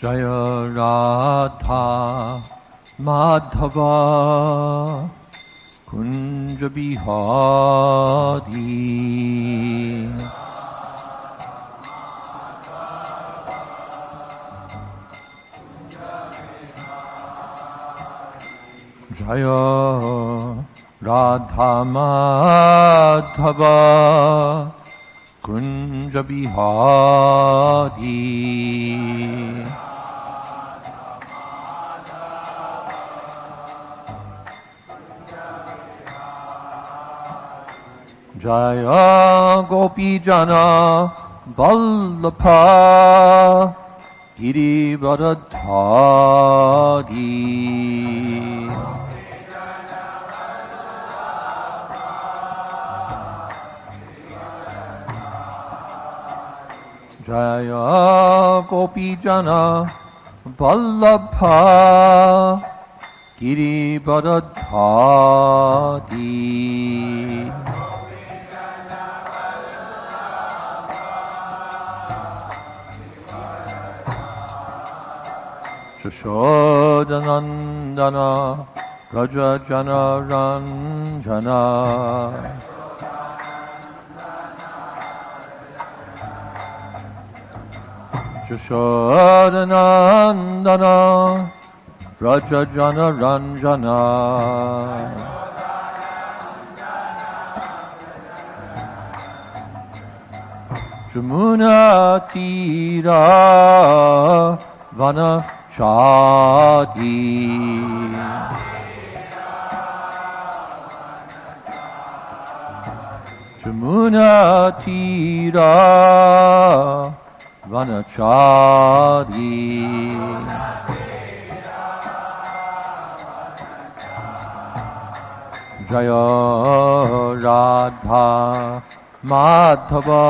Jaya Radha Madhava Kunja Bihari Jaya Radha Madhava Kunja Bihari Jaya Gopi Jana Vallabha Girivardhari Jaya Gopi Jana Vallabha Girivardhari Yashodanandana Raja Jana Ranjana Yashodanandana Raja Jana Ranjana Jamuna Tira Vana Shadi Jamuna Tira Vanachari Jaya Radha Madhava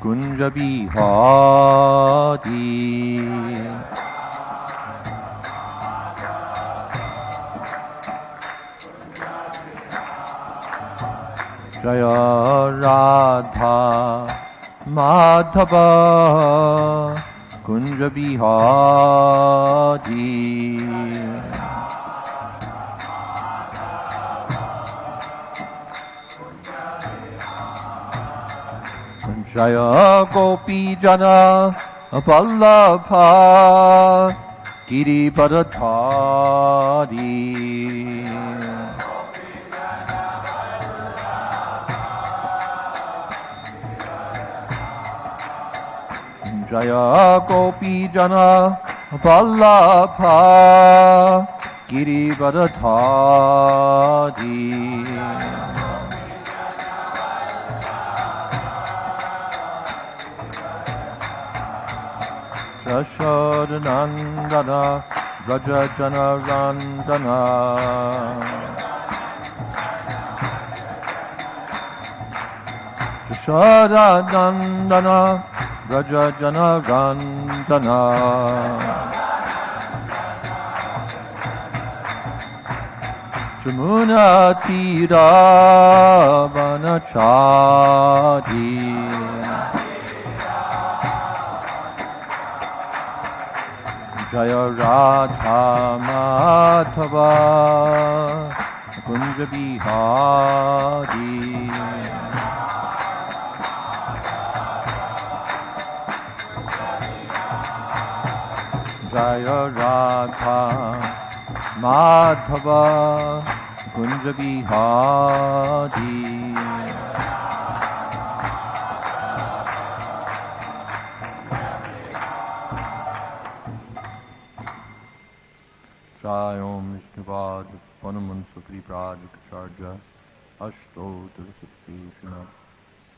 Kunja Bihari Jaya Radha Madhava Kunja Bihari Jaya Gopi Jana Vallabha Girivardhari Jaya Gopi Jana Vallabha Girivardhari Yashodanandana Raja Jana Ranjana Yashodanandana Raja Jana Ranjana Jamuna Tira Vanachari Jaya Radha Madhava Kunja Bihari Jaya Radha Madhava Kunja Bihari Jai Om Vishnuvad Panamansa Pripradikacharya Ashto Tilsakshishna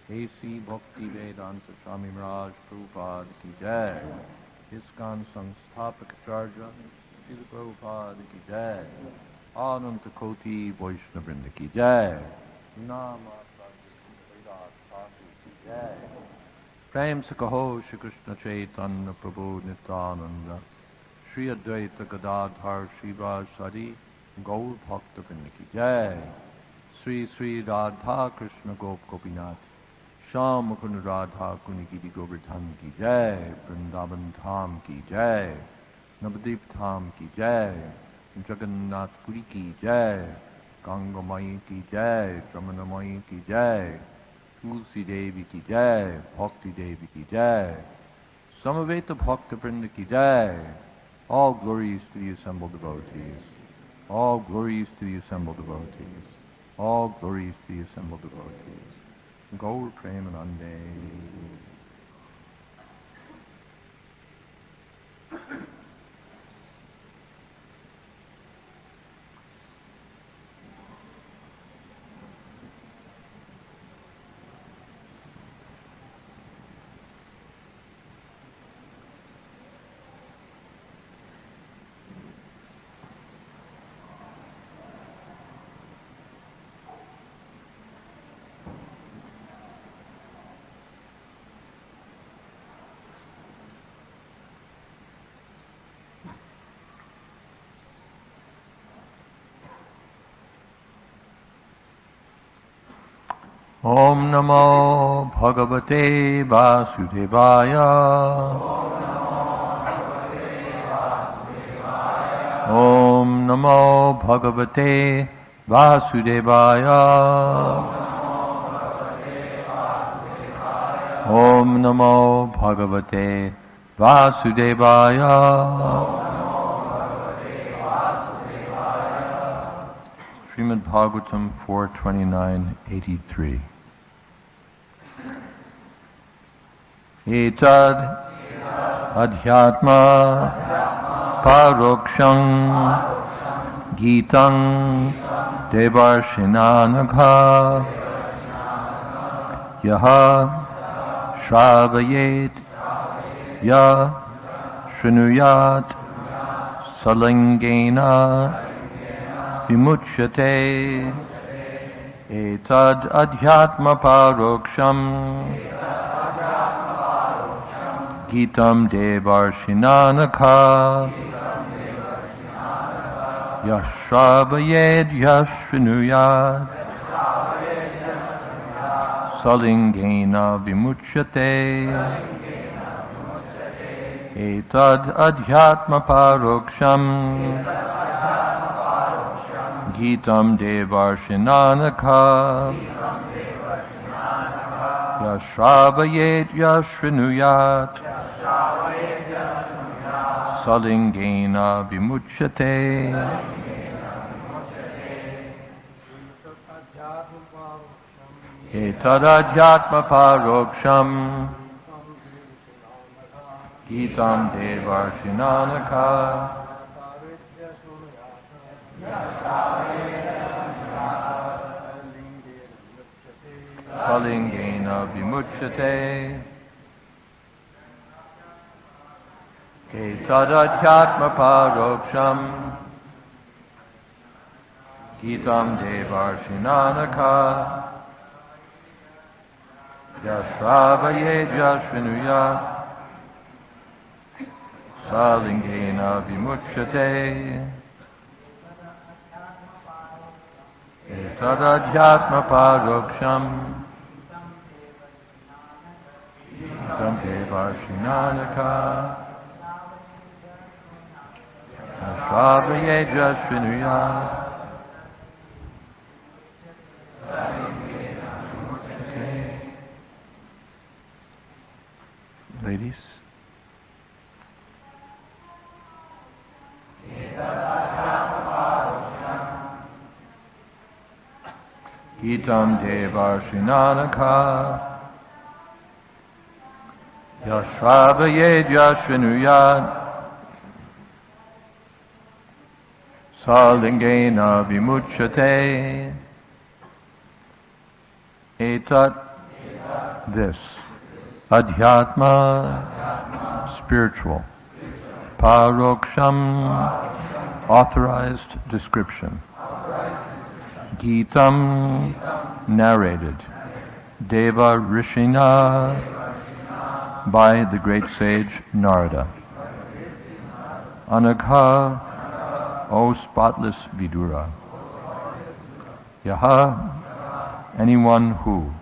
A.C. Bhakti Vedanta Swami Maharaj Prabhupada Ki Jai ISKCON Sansthapak-acharya Srila Prabhupada Ki Jai Ananta Koti Vaishnavrinda Ki Jai Nama Prem se kaho Shri Krishna Chaitanya Prabhu Nityananda Shri Advaita Gadadhar Shiva Sari Gaur Bhakta Vrinda Ki Jai Sri Sri Radha Krishna Gop Gopinath Sham Mukund Radha Kunigiri Govardhan Ki Jai Vrindavan Dham Ki Jai Navadip Dham Ki Jai Jagannath Puri Ki Jai Ganga Mai Ki Jai Jamuna Mai Ki Jai Tulsi Devi Ki Jai Bhakti Devi Ki Jai Samaveta Bhakta Vrinda Ki Jai. All glories to the assembled devotees. All glories to the assembled devotees. All glories to the assembled devotees. Gaur Premanande. Om Namo Bhagavate Vasudevaya. Om Namo Bhagavate Vasudevaya. Om Namo Bhagavate Vasudevaya. Srimad Bhagavatam 4:29-83. Etad adhyatma paroksham gitam devarshinanagha yaha shravayet ya shrunuyat salangena vimuchyate. Etad adhyatma paroksham gitam devarshinanaka yashravayed yashrinuyad salingena vimuchyate. Etad adhyatma paroksham gitam devarshinanaka yashravayet yashrinuyat salingena vimuchyate. Etadadhyatma paroksham gitam devarshinanaka salingena vimuchyate. Etadadhyatma paroksham gitam devarshinanaka yashravayed yashrinuyat salingena vimuchyate. Etadadhyatma paroksham gitam devarshinanaka yashravayed yashrinuyat. Ladies. Gitam devarshinanaka yashravayed yashrinuyat salingena vimuchyate. Etat, this. Adhyatma, spiritual. Paroksham, authorized description. Gitam, narrated. Deva Rishina, by the great sage Narada. Anagha, O spotless Vidura. Yaha, anyone who.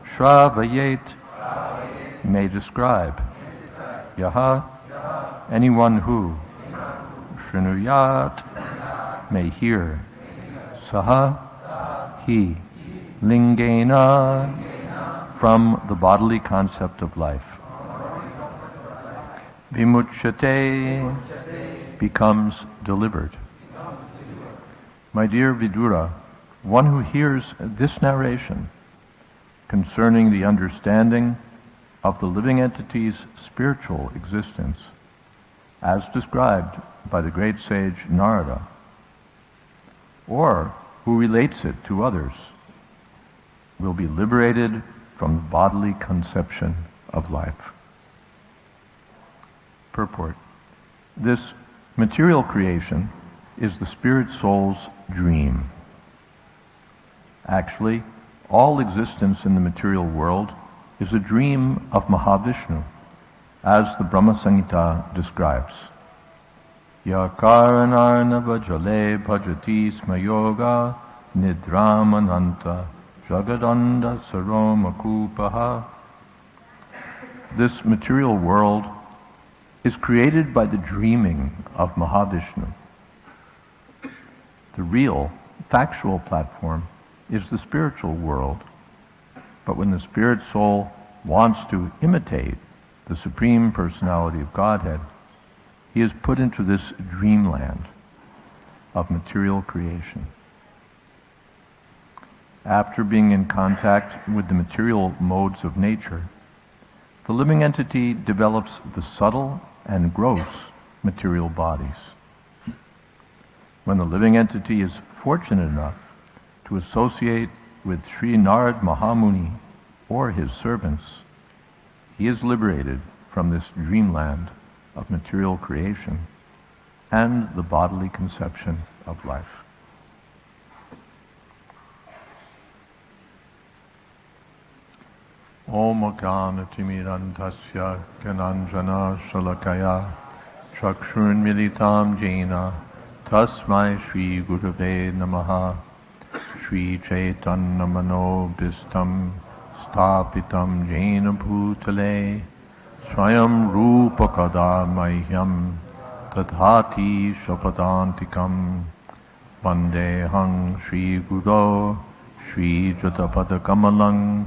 Shravayet, may describe. Yaha, anyone who. Shrinuyat, may hear. Saha, he. Lingena, from the bodily concept of life. Vimuchyate, becomes delivered. My dear Vidura, one who hears this narration concerning the understanding of the living entity's spiritual existence, as described by the great sage Narada, or who relates it to others, will be liberated from the bodily conception of life. Purport. This material creation is the spirit soul's dream. Actually, all existence in the material world is a dream of Mahavishnu, as the Brahma Samhita describes. Yakaranarnava jale bhajati smayoga nidramananta jagadanda saromakupaha. This material world is created by the dreaming of Mahavishnu. The real, factual platform is the spiritual world. But when the spirit soul wants to imitate the Supreme Personality of Godhead, he is put into this dreamland of material creation. After being in contact with the material modes of nature, the living entity develops the subtle and gross material bodies. When the living entity is fortunate enough to associate with Sri Narad Mahamuni or his servants, he is liberated from this dreamland of material creation and the bodily conception of life. Om Ganatimirantasya Gananjana Shalakaya Chakshurun Militam Jena Tasmai Shri Gurave Namaha Shri Chaitanya Mano Bistam Stapitam Jena Bhutale Swayam Rupa Kada Mahyam Tadhati Shapadantikam Vandehang Shri Guru Shri Jatapada Kamalang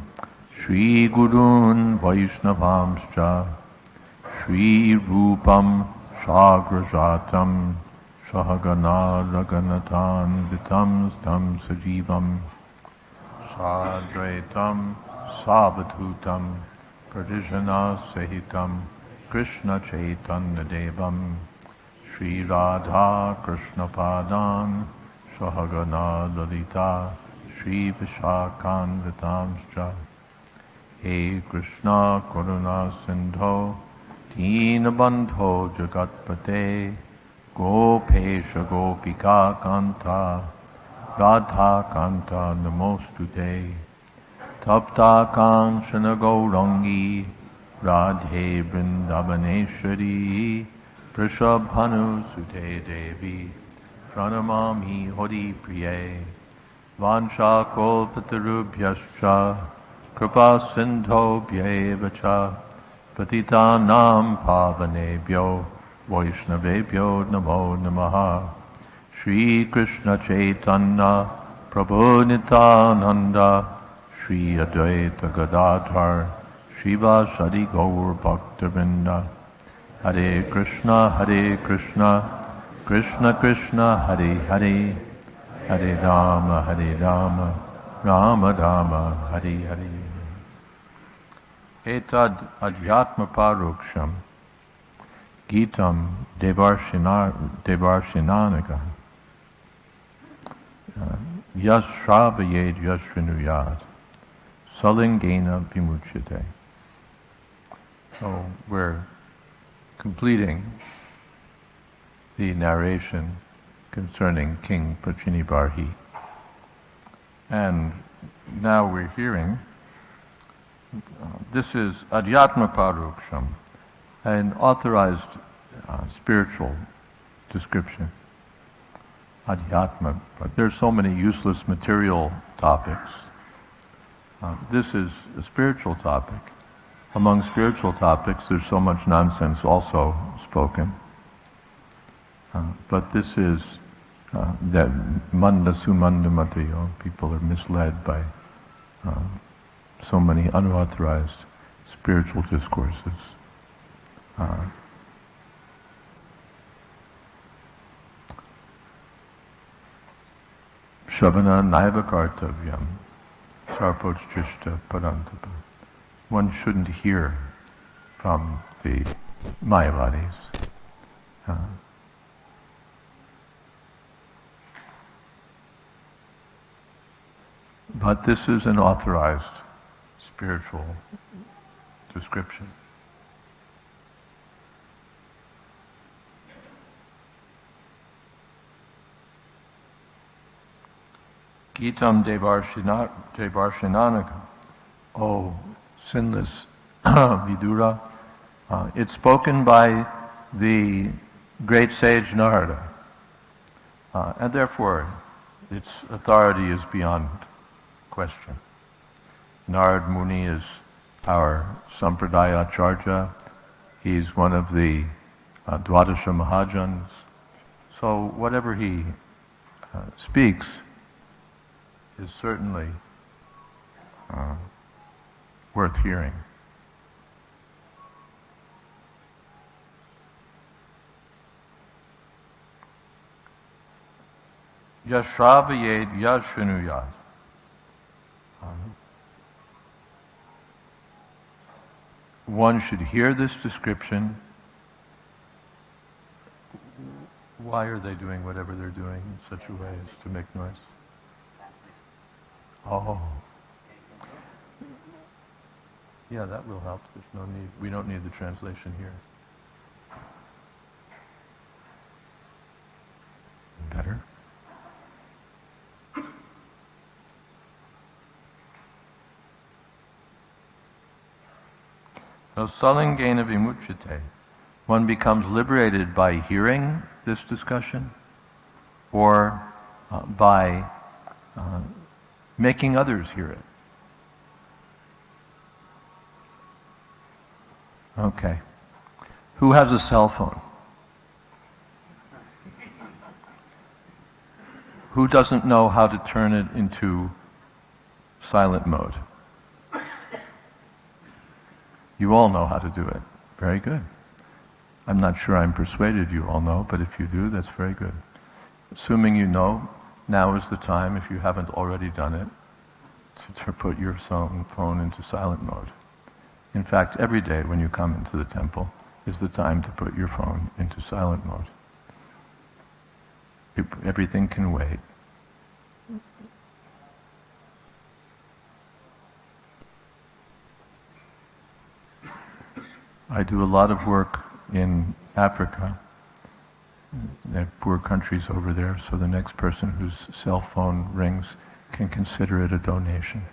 Shri Gurun Vaishnavamscha Shri Rupam Shagrajatam Sahagana Raganatan Vitam Stam Sajivam Sadvaitam Savadhutam Pradijana Sahitam Krishna Chaitanya Devam Shri Radha Krishna Padan Sahagana Lalita Shri Vishakan Vitamscha He Krishna Karuna Sindho Deenabandho Jagatpate Gopesha Gopika Kanta Radha Kanta Namostute Tapta Kanchana Gaurangi Radhe Vrindavaneshwari Prishabhanu Sute Devi Pranamami Hori Priye Vansha Kolpatarubhyascha Kripa Sindho Bhyevacha Patitanam Pavanebhyo Vaishnavebhyo Namo Namaha Shri Krishna Chaitanya Prabhu Nityananda Shri Advaita Gadadhar Shiva Sadi Gaur Bhaktavinda Hare Krishna Krishna Krishna Hare Hare Hare Rama Rama Rama Hare Hare Etad Adhyatma Paroksham Gitam Devarshinanaga Yas Shravayed Yashrinuyad Salingena Vimuchyate. So we're completing the narration concerning King Prachinibarhi. And now we're hearing This is Adhyatma Paroksham, an authorized spiritual description. Adhyatma, but there's so many useless material topics. This is a spiritual topic. Among spiritual topics, there's so much nonsense also spoken. But this is that manda sumanda matayo, people are misled by so many unauthorized spiritual discourses. Shravana naiva kartavyam sarpochishta parantapa. One shouldn't hear from the Mayavadis. But this is an authorized spiritual description. Gitam Devarshinanaka, O sinless Vidura, it's spoken by the great sage Narada, and therefore its authority is beyond question. Narad Muni is our Sampradaya Acharya. He's one of the Dwadasha Mahajans. So whatever he speaks is certainly worth hearing. Yashravayed yashrunuyad. One should hear this description. Why are they doing whatever they're doing in such a way as to make noise? Oh. Yeah, that will help. There's no need. We don't need the translation here. Better. So salingena vimuchyate. One becomes liberated by hearing this discussion or by making others hear it. Okay. Who has a cell phone? Who doesn't know how to turn it into silent mode? You all know how to do it. Very good. I'm not sure I'm persuaded you all know, but if you do, that's very good. Assuming you know, now is the time, if you haven't already done it, to put your phone into silent mode. In fact, every day when you come into the temple is the time to put your phone into silent mode. Everything can wait. I do a lot of work in Africa. They have poor countries over there, so the next person whose cell phone rings can consider it a donation.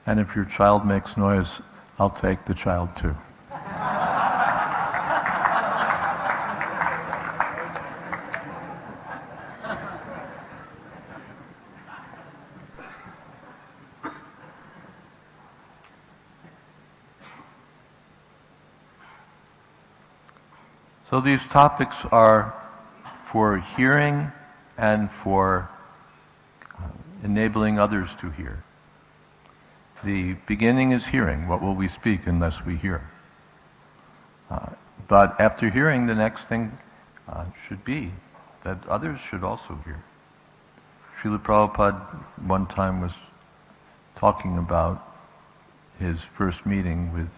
And if your child makes noise, I'll take the child too. So these topics are for hearing and for enabling others to hear. The beginning is hearing. What will we speak unless we hear? But after hearing, the next thing should be that others should also hear. Srila Prabhupada one time was talking about his first meeting with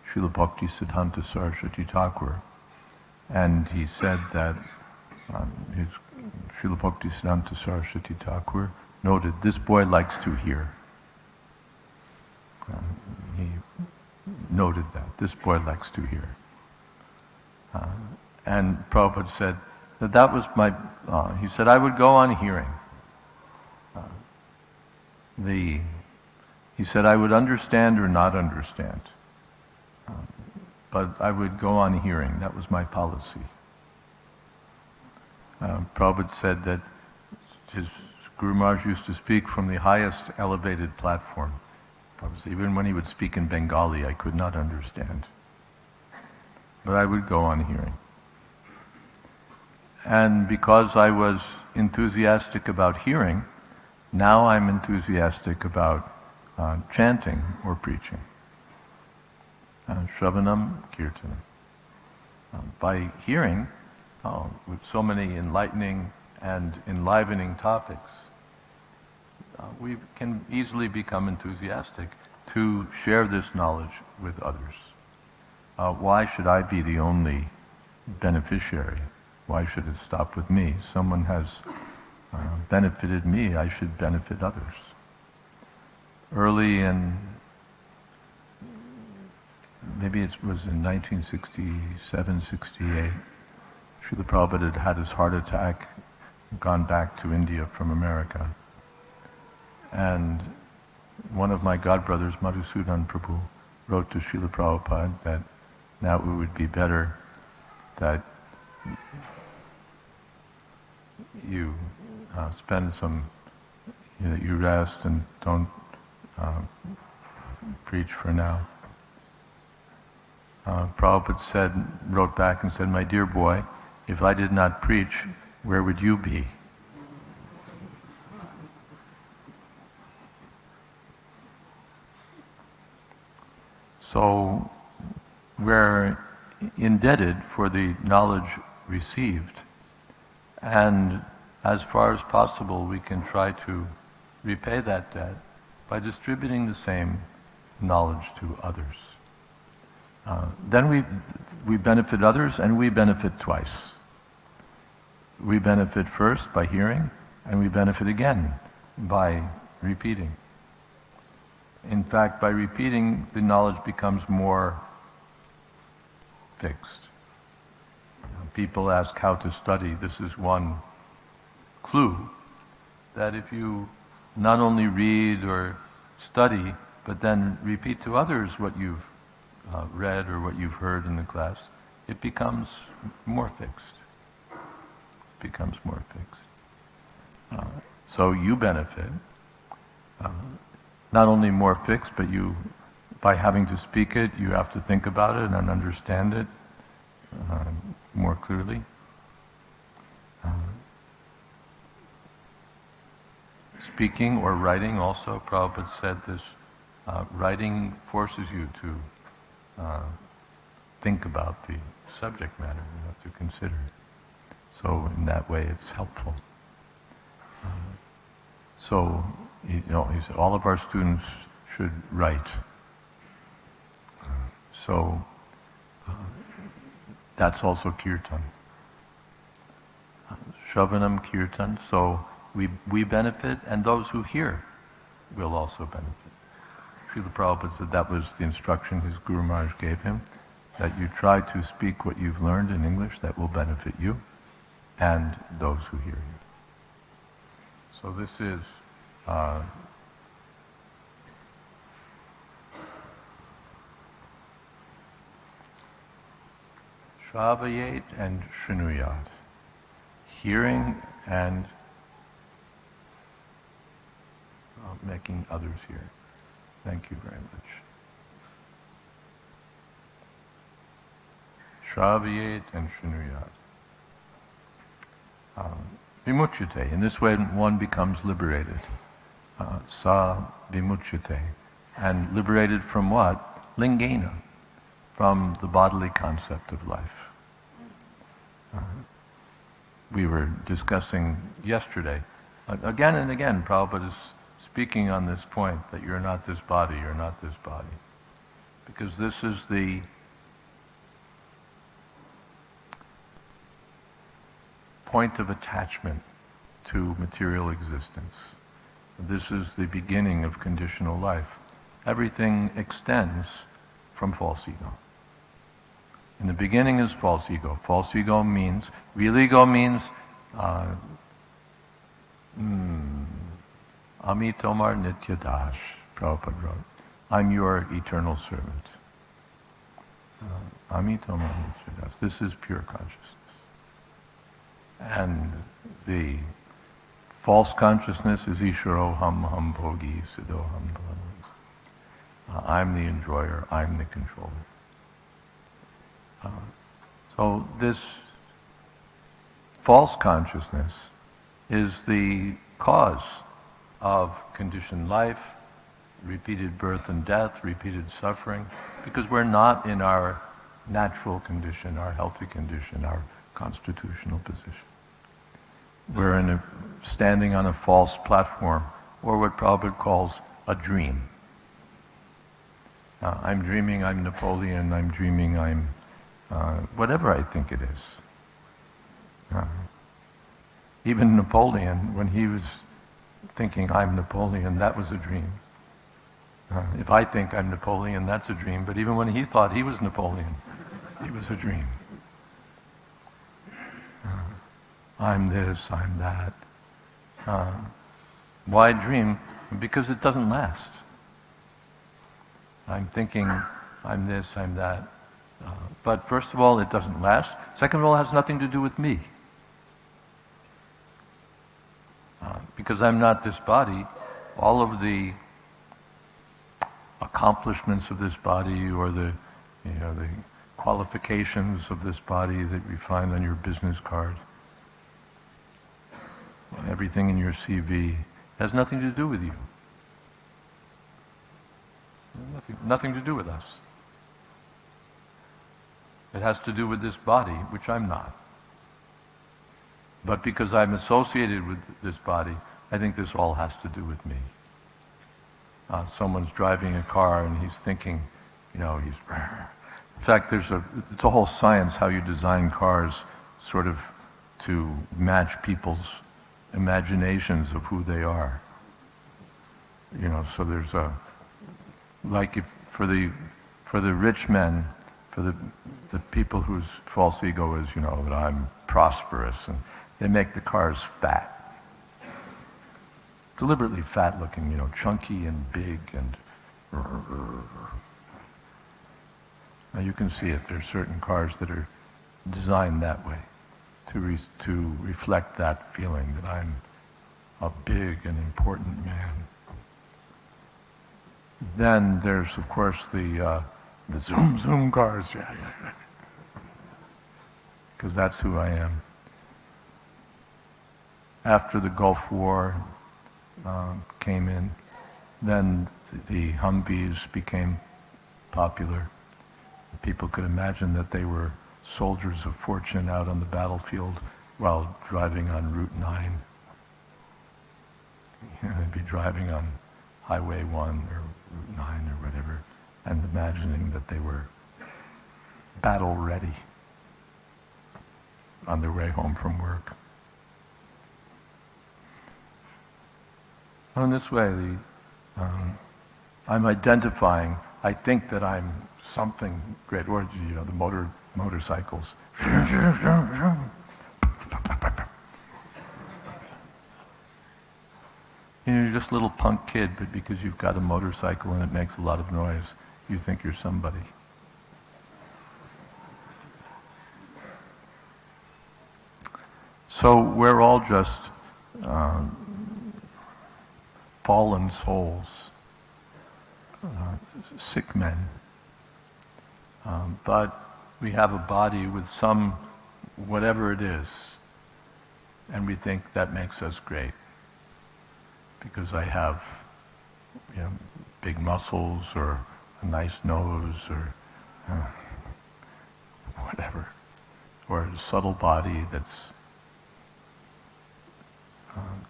Srila Bhakti Siddhanta Saraswati Thakur. And he said that Srila Bhakti Siddhanta Saraswati Thakur noted, this boy likes to hear. He noted that, this boy likes to hear. And Prabhupada said that was my, he said I would go on hearing. He said I would understand or not understand, but I would go on hearing. That was my policy. Prabhupada said that his Guru Maharaj used to speak from the highest elevated platform. Prabhupada said, even when he would speak in Bengali, I could not understand. But I would go on hearing. And because I was enthusiastic about hearing, now I'm enthusiastic about chanting or preaching. Shravanam Kirtanam. By hearing, with so many enlightening and enlivening topics, we can easily become enthusiastic to share this knowledge with others. Why should I be the only beneficiary? Why should it stop with me? Someone has benefited me, I should benefit others. Early in, maybe it was in 1967, 68, Srila Prabhupada had his heart attack, gone back to India from America. And one of my godbrothers, Madhusudan Prabhu, wrote to Srila Prabhupada that now it would be better that you spend some, that you rest and don't preach for now. Prabhupada wrote back and said, my dear boy, if I did not preach, where would you be? So we're indebted for the knowledge received, and as far as possible we can try to repay that debt by distributing the same knowledge to others. Then we benefit others, and we benefit twice. We benefit first by hearing, and we benefit again by repeating. In fact, by repeating, the knowledge becomes more fixed. People ask how to study. This is one clue that if you not only read or study, but then repeat to others what you've read or what you've heard in the class, it becomes more fixed. It becomes more fixed. So you benefit. Not only more fixed, but you, by having to speak it, you have to think about it and understand it more clearly. Speaking or writing also, Prabhupada said this, writing forces you to think about the subject matter, you have to consider it. So in that way it's helpful. So, he said all of our students should write. So that's also kirtan. Shravanam kirtan, so we benefit, and those who hear will also benefit. Srila Prabhupada said that was the instruction his Guru Maharaj gave him, that you try to speak what you've learned in English that will benefit you and those who hear you. So this is Shravayet and Shrunuyat, hearing and making others hear. Thank you very much. Shravayet and Shrunuyat. Vimuchyate. In this way one becomes liberated. Sa vimuchyate. And liberated from what? Lingena. From the bodily concept of life. We were discussing yesterday, again and again, Prabhupada is speaking on this point, that you're not this body, you're not this body. Because this is the point of attachment to material existence. This is the beginning of conditional life. Everything extends from false ego. In the beginning is false ego. False ego means, real ego means, Ami Tomar Nitya Das, Prabhupada wrote. I'm your eternal servant. Ami Tomar Nitya Das. This is pure consciousness. And the false consciousness is Isharo Ham Bhogi Siddhoham Bhavan. I'm the enjoyer, I'm the controller. So this false consciousness is the cause of conditioned life, repeated birth and death, repeated suffering, because we're not in our natural condition, our healthy condition, our constitutional position. We're standing on a false platform, or what Prabhupada calls a dream. I'm dreaming I'm Napoleon, I'm dreaming I'm whatever I think it is. Even Napoleon, when he was thinking I'm Napoleon, that was a dream. If I think I'm Napoleon, that's a dream, but even when he thought he was Napoleon, it was a dream. I'm this, I'm that. Why dream? Because it doesn't last. I'm thinking I'm this, I'm that. But first of all, it doesn't last. Second of all, it has nothing to do with me. Because I'm not this body, all of the accomplishments of this body or the qualifications of this body that you find on your business card, everything in your CV, has nothing to do with you. Nothing to do with us. It has to do with this body, which I'm not. But because I'm associated with this body, I think this all has to do with me. Someone's driving a car and he's thinking, he's... In fact, it's a whole science how you design cars sort of to match people's imaginations of who they are. So there's like if for the rich men, for the people whose false ego is, that I'm prosperous, and they make the cars fat. Deliberately fat looking, chunky and big and... Now you can see it, there are certain cars that are designed that way, to reflect that feeling that I'm a big and important man. Then there's, of course, the zoom cars, because that's who I am. After the Gulf War came in, then the Humvees became popular. People could imagine that they were soldiers of fortune out on the battlefield while driving on Route 9. They'd be driving on Highway 1 or Route 9 or whatever, and imagining that they were battle ready on their way home from work. In this way, I'm identifying, I think that I'm something great, or the motorcycles. You're just a little punk kid, but because you've got a motorcycle and it makes a lot of noise, you think you're somebody. So we're all just fallen souls, sick men. But we have a body with some, whatever it is, and we think that makes us great. Because I have, big muscles or a nice nose or whatever, or a subtle body that's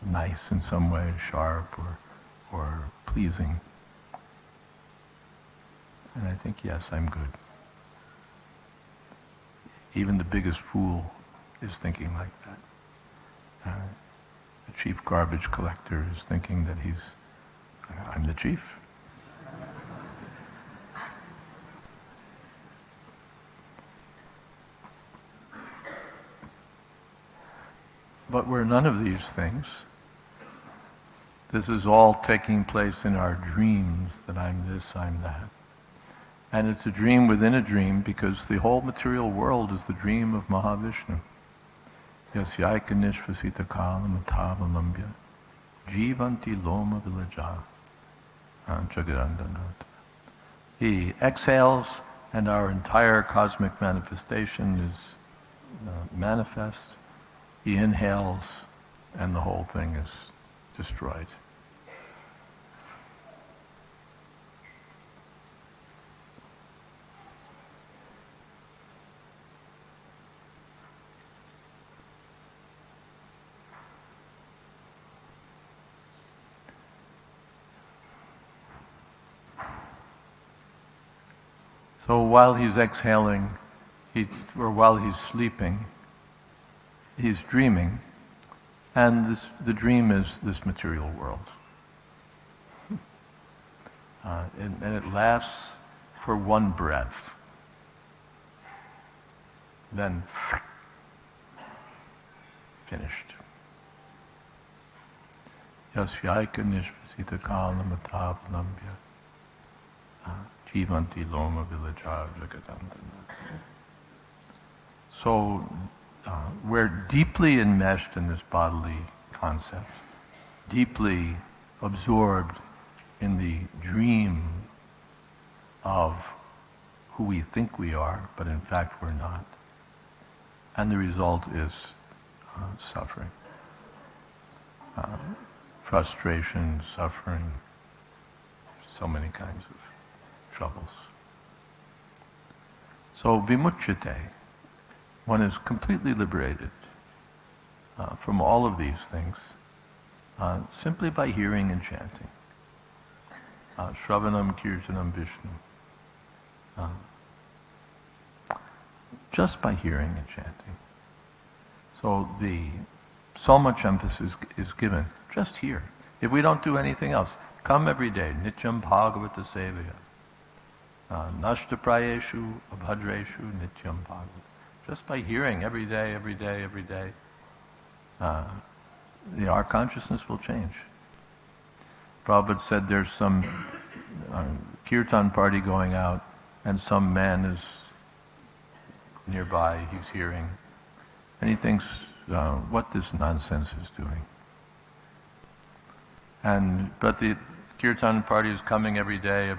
nice in some way, sharp or pleasing. And I think, yes, I'm good. Even the biggest fool is thinking like that. The chief garbage collector is thinking that I'm the chief. but we're none of these things. This is all taking place in our dreams, that I'm this, I'm that. And it's a dream within a dream, because the whole material world is the dream of Mahavishnu. Yasyaika nishvasita kalam atavalambya jivanti loma vilaja jagadandanata. He exhales, and our entire cosmic manifestation is manifest. He inhales, and the whole thing is destroyed. So while he's exhaling, or while he's sleeping, he's dreaming, and the dream is this material world. And it lasts for one breath. Then finished. Yasyaika nishvasita kalam atavalambya jivanti loma vilaja jagadandana. So we're deeply enmeshed in this bodily concept, deeply absorbed in the dream of who we think we are, but in fact we're not. And the result is suffering. Frustration, suffering, so many kinds of troubles. So vimuchyate, one is completely liberated from all of these things simply by hearing and chanting. Shravanam Kirtanam Vishnu. Just by hearing and chanting. So so much emphasis is given just here. If we don't do anything else, come every day, Nityam Bhagavata Sevaya. Nashta Prayeshu Abhadreshu Nityam Bhagavata. Just by hearing every day, every day, every day, our consciousness will change. Prabhupada said there's some kirtan party going out, and some man is nearby, he's hearing, and he thinks what this nonsense is doing. But the kirtan party is coming every day,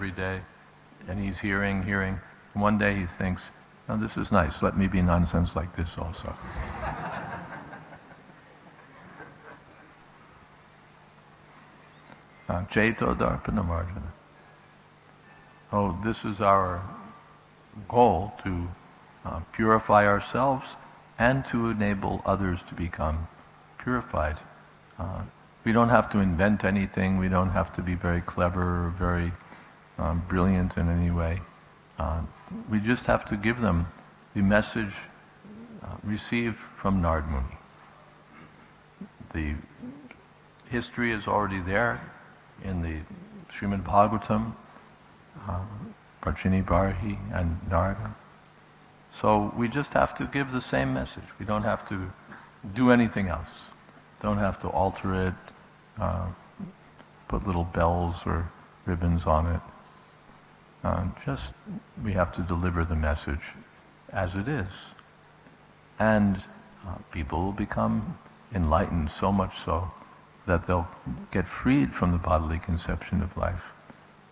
and he's hearing. And one day he thinks, "Oh, this is nice, let me be nonsense like this also." Chaito Darpana Marjana. Oh, this is our goal, to purify ourselves and to enable others to become purified. We don't have to invent anything, we don't have to be very clever or very brilliant in any way. We just have to give them the message received from Narad Muni. The history is already there in the Srimad Bhagavatam, Parchini Barahi and Narada. So we just have to give the same message. We don't have to do anything else. Don't have to alter it, put little bells or ribbons on it. Just we have to deliver the message as it is. And people will become enlightened, so much so that they'll get freed from the bodily conception of life.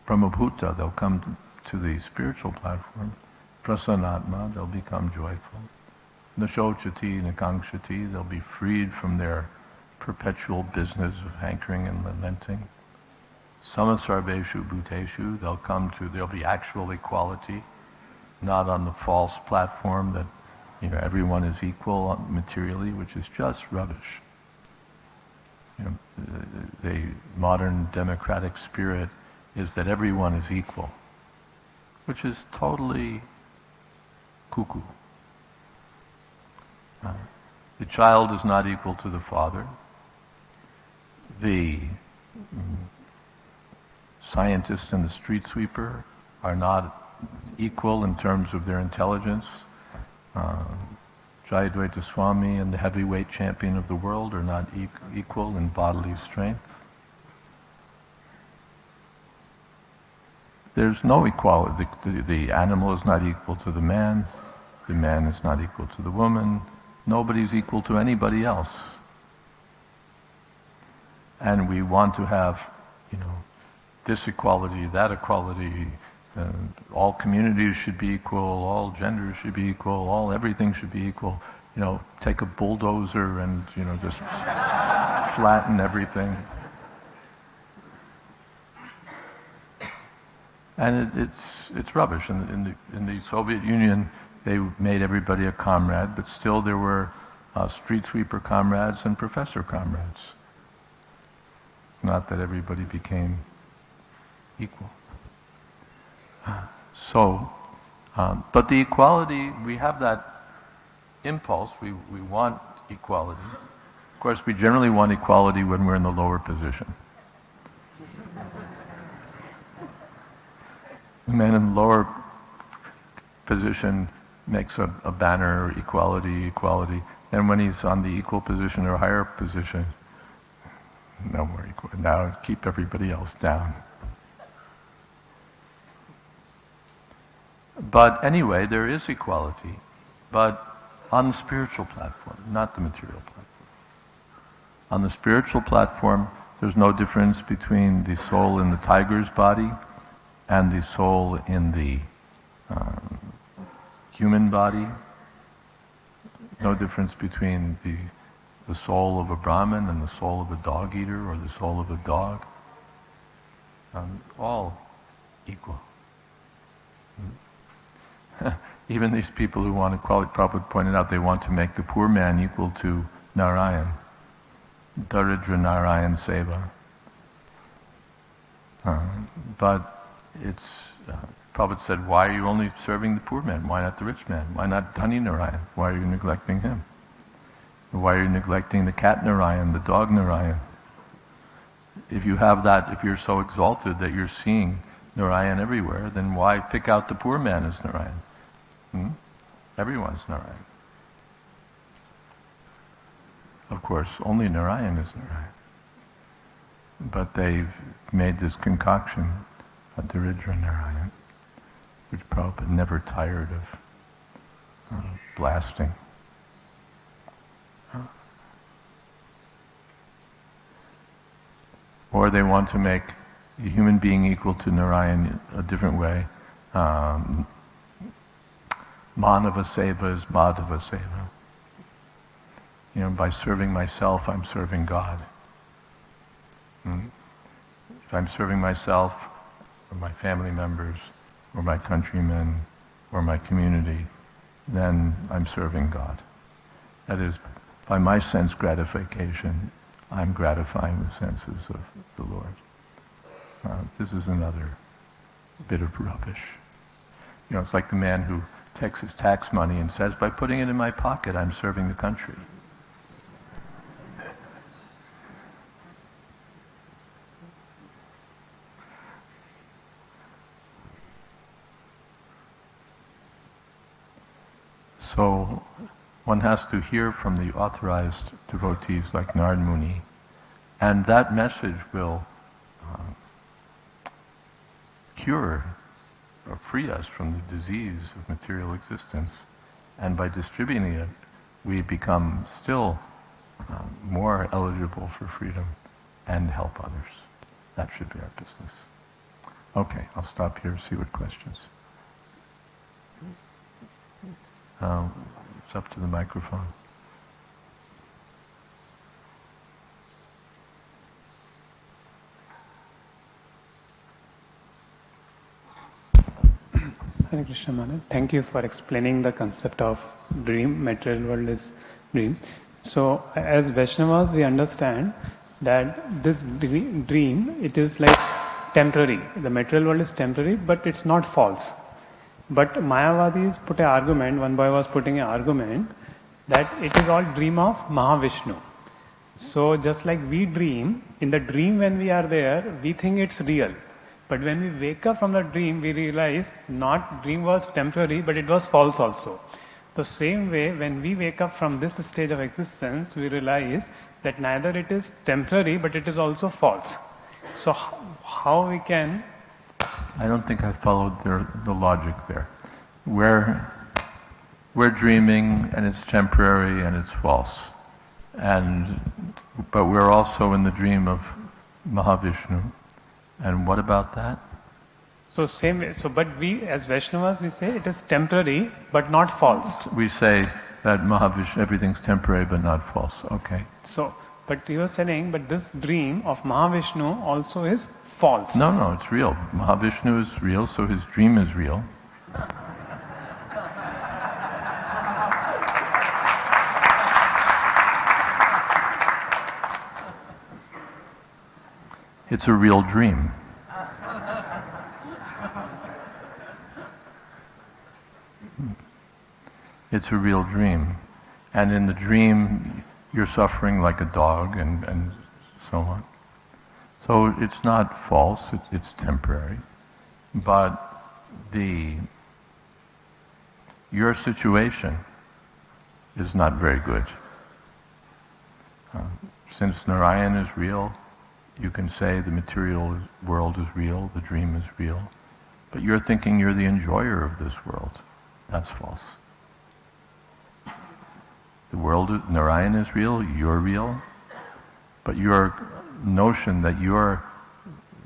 Brahmabhuta, they'll come to the spiritual platform. Prasanatma, they'll become joyful. Nashochati, Nakangshati, they'll be freed from their perpetual business of hankering and lamenting. Samasarveshu bhuteshu, there'll be actual equality, not on the false platform that everyone is equal materially, which is just rubbish. The modern democratic spirit is that everyone is equal, which is totally cuckoo. The child is not equal to the father. The scientist and the street sweeper are not equal in terms of their intelligence. Jaiadvaita Swami and the heavyweight champion of the world are not equal in bodily strength. There's no equality. The animal is not equal to the man is not equal to the woman, nobody's equal to anybody else. And we want to have, this equality, that equality, all communities should be equal, all genders should be equal, everything should be equal. Take a bulldozer and, just flatten everything. And it's rubbish. In the Soviet Union, they made everybody a comrade, but still there were street sweeper comrades and professor comrades. It's not that everybody became equal. But the equality, we have that impulse, we want equality. Of course, we generally want equality when we're in the lower position. The man in the lower position makes a banner, equality, equality. And when he's on the equal position or higher position, no more equal. Now keep everybody else down. But anyway, there is equality, but on the spiritual platform, not the material platform. On the spiritual platform, there's no difference between the soul in the tiger's body and the soul in the human body. No difference between the soul of a Brahmin and the soul of a dog eater or the soul of a dog. All equal. Even these people who want equality, Prabhupada pointed out, they want to make the poor man equal to Narayan. Daridra Narayan Seva. But Prabhupada said, why are you only serving the poor man? Why not the rich man? Why not Dhani Narayan? Why are you neglecting him? Why are you neglecting the cat Narayan, the dog Narayan? If you have that, if you're so exalted that you're seeing Narayan everywhere, then why pick out the poor man as Narayan? Everyone's Narayan. Of course, only Narayan is Narayan. But they've made this concoction, a Daridra Narayan, which Prabhupada never tired of blasting. Or they want to make a human being equal to Narayan a different way. Manava Seva is Madhava Seva. By serving myself, I'm serving God. If I'm serving myself, or my family members, or my countrymen, or my community, then I'm serving God. That is, by my sense gratification, I'm gratifying the senses of the Lord. This is another bit of rubbish. It's like the man who takes his tax money and says, by putting it in my pocket, I'm serving the country. So one has to hear from the authorized devotees like Narad Muni, and that message will cure or free us from the disease of material existence. And by distributing it, we become still more eligible for freedom and help others. That should be our business. Okay, I'll stop here, see what questions. It's up to the microphone. Hare Krishna Maharaj. Thank you for explaining the concept of dream, material world is dream. So as Vaishnavas we understand that this dream, it is like temporary. The material world is temporary, but it's not false. But Mayavadis put an argument, one boy was putting an argument that it is all dream of Mahavishnu. So just like we dream, in the dream when we are there, we think it's real. But when we wake up from the dream, we realize not dream was temporary, but it was false also. The same way, when we wake up from this stage of existence, we realize that neither it is temporary, but it is also false. So how we can... I don't think I followed the logic there. We're dreaming, and it's temporary, and it's false. But we're also in the dream of Mahavishnu. And what about that? So same way. So, but we as Vaishnavas, we say it is temporary, but not false. We say that Mahavishnu, everything's temporary, but not false. Okay. So, but you are saying, but this dream of Mahavishnu also is false. No, it's real. Mahavishnu is real, so his dream is real. It's a real dream. It's a real dream. And in the dream, you're suffering like a dog and so on. So it's not false, it's temporary. But your situation is not very good. Since Narayan is real, you can say the material world is real, the dream is real, but you're thinking you're the enjoyer of this world. That's false. The world, Narayan is real, you're real, but your notion that you're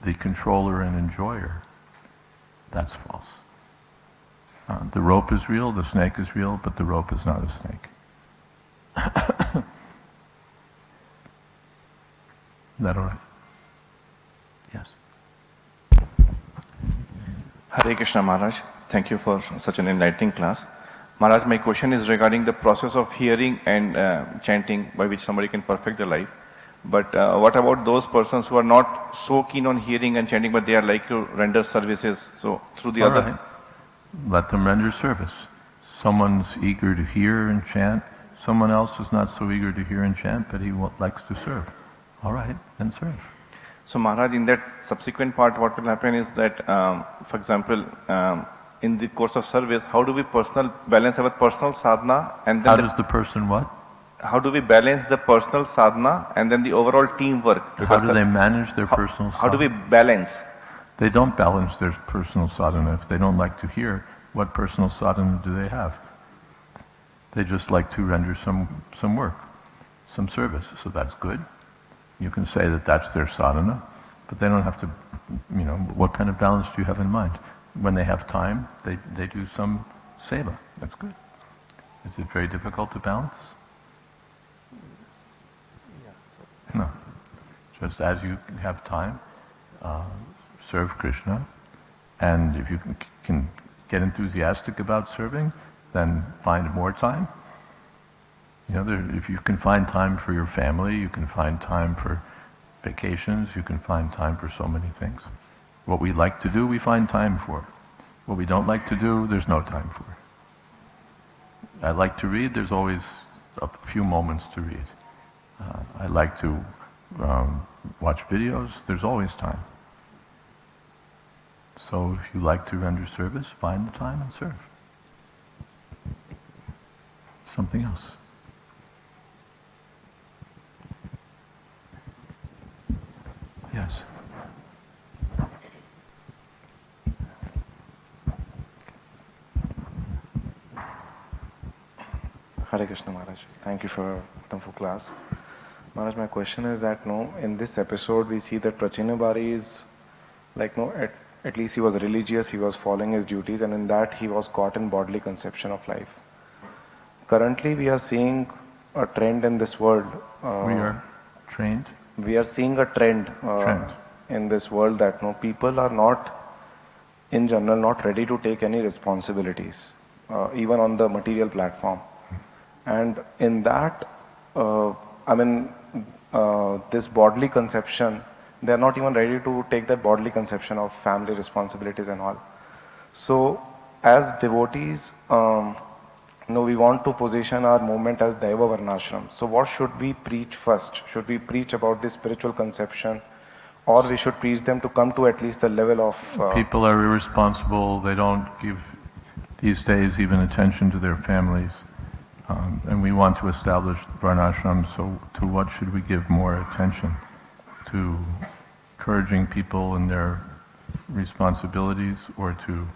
the controller and enjoyer, that's false. The rope is real, the snake is real, but the rope is not a snake. Is that all right? Yes. Hare Krishna Maharaj, thank you for such an enlightening class. Maharaj, my question is regarding the process of hearing and chanting by which somebody can perfect their life. But what about those persons who are not so keen on hearing and chanting, but they are like to render services? So through the other... Right. Let them render service. Someone's eager to hear and chant. Someone else is not so eager to hear and chant, but he likes to serve. All right, then serve. So Maharaj, in that subsequent part, what will happen is that, for example, in the course of service, how do we balance our personal sadhana and then... How does the person what? How do we balance the personal sadhana and then the overall teamwork? How do they manage their personal sadhana? How do we balance? They don't balance their personal sadhana. If they don't like to hear, what personal sadhana do they have? They just like to render some work, some service. So that's good. You can say that that's their sadhana, but they don't have to, what kind of balance do you have in mind? When they have time, they do some seva. That's good. Is it very difficult to balance? No. Just as you have time, serve Krishna, and if you can get enthusiastic about serving, then find more time. If you can find time for your family, you can find time for vacations, you can find time for so many things. What we like to do, we find time for. What we don't like to do, there's no time for. I like to read, there's always a few moments to read. I like to watch videos, there's always time. So if you like to render service, find the time and serve. Something else. Yes. Hare Krishna Maharaj. Thank you for a wonderful class. Maharaj, my question is that in this episode we see that Prachina Bari is like at least he was religious, he was following his duties, and in that he was caught in bodily conception of life. Currently we are seeing a trend in this world. We are trained? We are seeing a trend in this world that people are not, in general, not ready to take any responsibilities, even on the material platform. And in that, this bodily conception, they are not even ready to take that bodily conception of family responsibilities and all. So, as devotees, we want to position our movement as Daiva Varnashram. So what should we preach first? Should we preach about this spiritual conception, or we should preach them to come to at least the level of... People are irresponsible, they don't give these days even attention to their families. And we want to establish varnashram, so to what should we give more attention? To encouraging people in their responsibilities, or to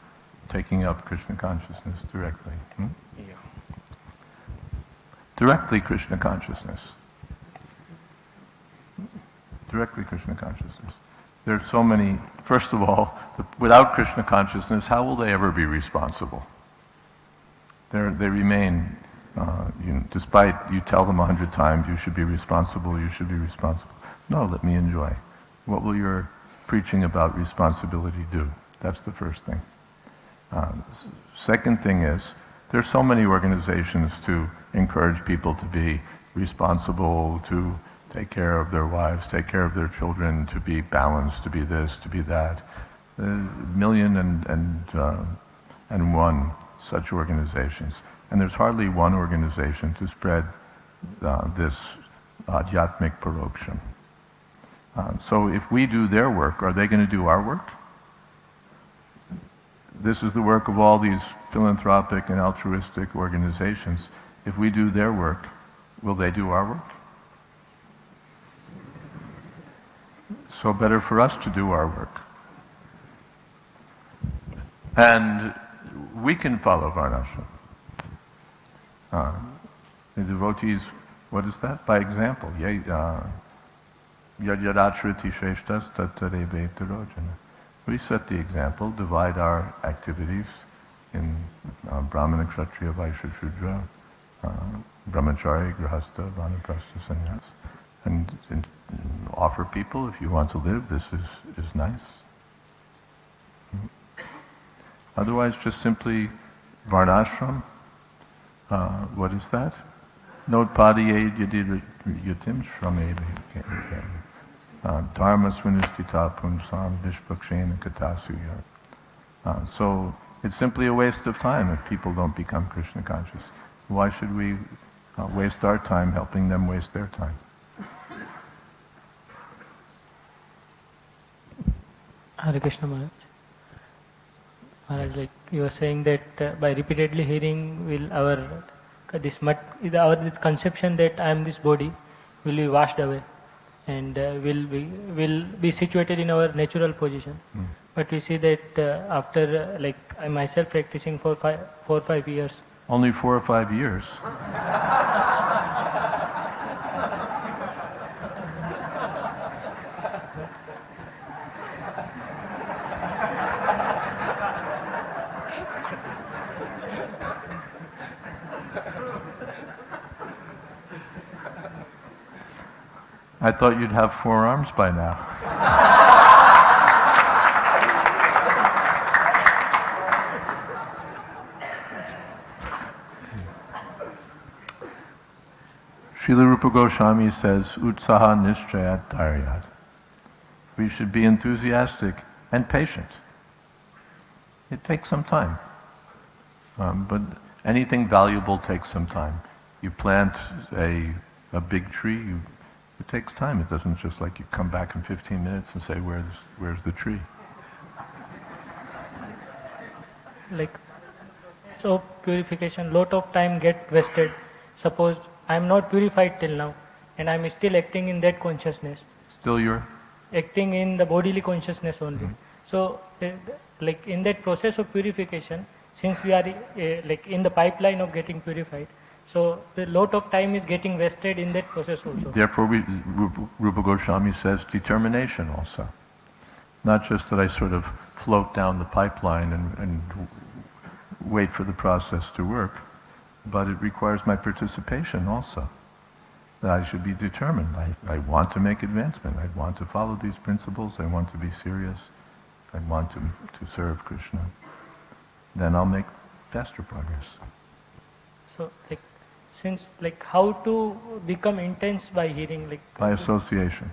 taking up Krishna consciousness directly? Yeah. Directly Krishna consciousness. Directly Krishna consciousness. There's so many, first of all, without Krishna consciousness, how will they ever be responsible? They remain, despite you tell them 100 times, you should be responsible, you should be responsible. No, let me enjoy. What will your preaching about responsibility do? That's the first thing. Second thing is, there's so many organizations to encourage people to be responsible, to take care of their wives, take care of their children, to be balanced, to be this, to be that. A million and one such organizations. And there's hardly one organization to spread this Adhyatmik Paroksham. So if we do their work, are they going to do our work? This is the work of all these philanthropic and altruistic organizations. If we do their work, will they do our work? So better for us to do our work. And we can follow varnashram. The devotees, what is that? By example. Yadyadachriti shreshtas tattarebe tarojana. We set the example, divide our activities in Brahmana, Kshatriya, Vaishya, Shudra, Brahmachari, Grahastha, Vanaprastha, Sannyas, and offer people, if you want to live, this is nice. Otherwise, just simply varnashram. What is that? Notpadiye yadim shramed dharma svinistita punsam vishvakshena katasuya. So it's simply a waste of time if people don't become Krishna conscious. Why should we waste our time helping them waste their time? Hare Krishna Maharaj. Maharaj, like you were saying that by repeatedly hearing, will our this conception that I am this body will be washed away, and will be situated in our natural position. But we see that after like I myself practicing for 4 or 5 years. Only 4 or 5 years. I thought you'd have 4 arms by now. Srila Rupa Goswami says, Utsaha Nishchayat Dharyat. We should be enthusiastic and patient. It takes some time. But anything valuable takes some time. You plant a big tree, it takes time. It doesn't just like you come back in 15 minutes and say, where's the tree? Like, so purification, lot of time get wasted. Suppose I am not purified till now, and I am still acting in that consciousness. Still you're? Acting in the bodily consciousness only. So, like in that process of purification, since we are like in the pipeline of getting purified, so a lot of time is getting wasted in that process also. Therefore, Rupa Goswami says determination also. Not just that I sort of float down the pipeline and wait for the process to work, but it requires my participation also. That I should be determined. I want to make advancement. I want to follow these principles. I want to be serious. I want to serve Krishna. Then I'll make faster progress. So, like, since, like, how to become intense by hearing? Like, by association.